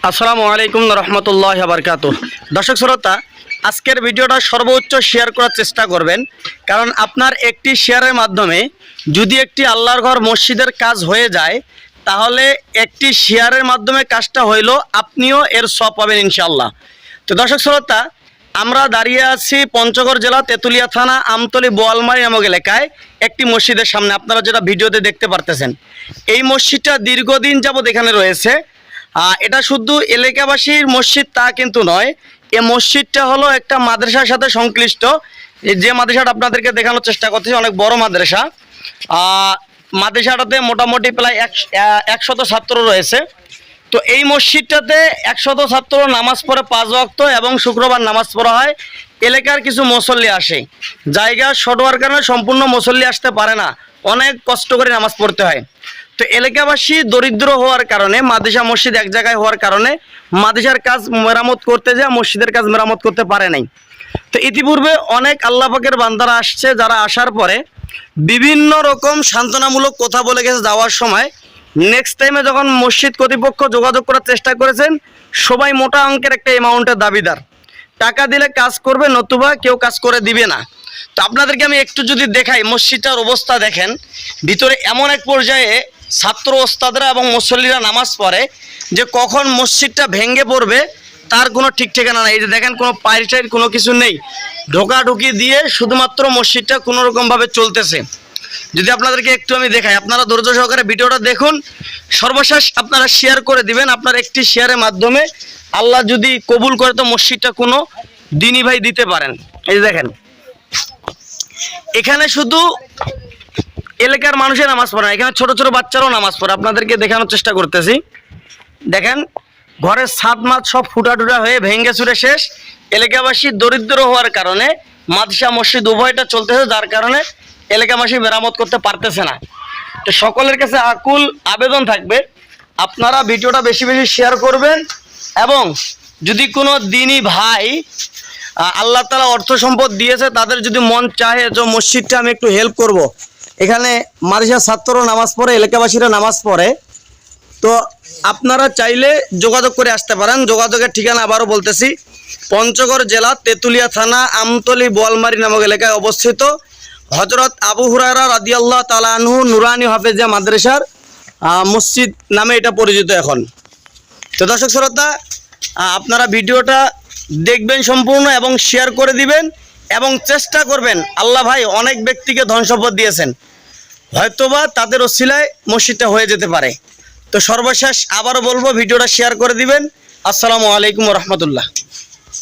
আসসালামু আলাইকুম রহমতুল্লাহি ওয়া বারাকাতুহু। দর্শক শ্রোতা, আজকের ভিডিওটা সর্বোচ্চ শেয়ার করার চেষ্টা করবেন, কারণ আপনার একটি শেয়ারের মাধ্যমে যদি একটি আল্লাহর ঘর মসজিদের কাজ হয়ে যায়, তাহলে একটি শেয়ারের মাধ্যমে কাজটা হইল, আপনিও এর সওয়াব পাবেন ইনশাআল্লাহ। তো দর্শক শ্রোতা, আমরা দাঁড়িয়ে আছি পঞ্চগড় জেলা তেতুলিয়া থানা আমতলী বোয়ালমারি নামক এলাকায় একটি মসজিদের সামনে। আপনারা যেটা ভিডিওতে দেখতে পারতেছেন, এই মসজিদটা দীর্ঘদিন যাবৎ এখানে রয়েছে। এটা শুধু এলাকাবাসীর মসজিদ তা কিন্তু নয়, এই মসজিদটা হলো একটা মাদ্রাসার সাথে সংশ্লিষ্ট। যে মাদ্রাসাটা আপনাদেরকে দেখানোর চেষ্টা করতেছি, অনেক বড় মাদ্রাসা। মাদ্রাসাটাতে মোটামুটি প্রায় 100 ছাত্র রয়েছে। তো এই মসজিদটাতে 100 ছাত্র নামাজ পড়ে 5 ওয়াক্ত, এবং শুক্রবার নামাজ পড়া হয়। এলাকার কিছু মুসল্লি আসে, জায়গা শর্ট হওয়ার কারণে সম্পূর্ণ মুসল্লি আসতে পারে না, অনেক কষ্ট করে নামাজ পড়তে হয়। তো এলাকাবাসী দরিদ্র হওয়ার কারণে, মাদ্রাসা মসজিদ এক জায়গায় হওয়ার কারণে মাদ্রাসার কাজ মেরামত করতে যায়, মসজিদের কাজ মেরামত করতে পারে নাই। তো ইতিপূর্বে অনেক আল্লাহ পাকের বান্দারা আসছে, যারা আসার পরে বিভিন্ন রকম সান্ত্বনামূলক কথা বলে গেছে যাওয়ার সময়। নেক্সট টাইমে যখন মসজিদ কর্তৃপক্ষ যোগাযোগ করার চেষ্টা করেছেন, সবাই মোটা অঙ্কের একটা অ্যামাউন্টের দাবিদার। টাকা দিলে কাজ করবে, নতুবা কেউ কাজ করে দিবে না। তো আপনাদেরকে আমি একটু যদি দেখাই মসজিদটার অবস্থা, দেখেন ভিতরে এমন এক পর্যায়ে ছাত্র ওস্তাদরা এবং মুসল্লিরা নামাজ পড়ে যে কখন মসজিদটা ভেঙে পড়বে তার কোনো ঠিক ঠিকানা নাই। এই যে দেখেন, কোনো পাইর টাইর কোনো কিছু নেই, ঢোকাঢুকি দিয়ে শুধুমাত্র মসজিদটা কোনো রকমভাবে চলতেছে। যদি আপনাদেরকে একটু আমি দেখাই, আপনারা ধৈর্য সহকারে ভিডিওটা দেখুন। সর্বশেষ আপনারা শেয়ার করে দিবেন। আপনার একটি শেয়ারের মাধ্যমে আল্লাহ যদি কবুল করে তো মসজিদটা কোনো দিনী ভাই দিতে পারেন। এই যে দেখেন, এখানে শুধু এলাকার মানুষের নামাজ পড়ে না, এখানে ছোট ছোট বাচ্চারাও নামাজ পড়ে। আপনাদেরকে দেখানোর চেষ্টা করতেছি। দেখেন, ঘরের ছাদ মাছ সব ফুটা টুটা হয়ে ভেঙে চুরে শেষ। এলাকাবাসী দরিদ্র হওয়ার কারণে মাদ্রাসা মসজিদ উভয়টা চলতেছে, যার কারণে এলাকাবাসী মেরামত করতে পারতেছে না। তো সকলের কাছে আকুল আবেদন থাকবে, আপনারা ভিডিওটা বেশি বেশি শেয়ার করবেন, এবং যদি কোনো দিনী ভাই আল্লাহ তাআলা অর্থ সম্পদ দিয়েছে, তাদের যদি মন চাহে যে মসজিদটা আমি একটু হেল্প করব, এখানে মাদ্রাসার ছাত্ররা নামাজ পড়ে, এলাকাবাসীরা নামাজ পড়ে, তো আপনারা চাইলে যোগাযোগ করে আসতে পারেন। যোগাযোগের ঠিকানা আবারও বলতেছি, পঞ্চগড় জেলা তেতুলিয়া থানা আমতলী বোয়ালমারি নামক এলাকায় অবস্থিত হযরত আবু হুরায়রা রাদিয়াল্লাহু তাআলা আনহু নুরানি হাফেজিয়া মাদ্রাসার মসজিদ নামে এটা পরিচিত এখন। তো দর্শক শ্রোতা, আপনারা ভিডিওটা দেখবেন সম্পূর্ণ এবং শেয়ার করে দিবেন, এবং চেষ্টা করবেন। আল্লাহ ভাই অনেক ব্যক্তিকে ধন সম্পদ দিয়েছেন, হয়তোবা তাদের ওসিলায় মসজিদটা হয়ে যেতে পারে। তো সর্বশেষ আবারও বলবো, ভিডিওটা শেয়ার করে দিবেন। আসসালামু আলাইকুম ওয়া রাহমাতুল্লাহ।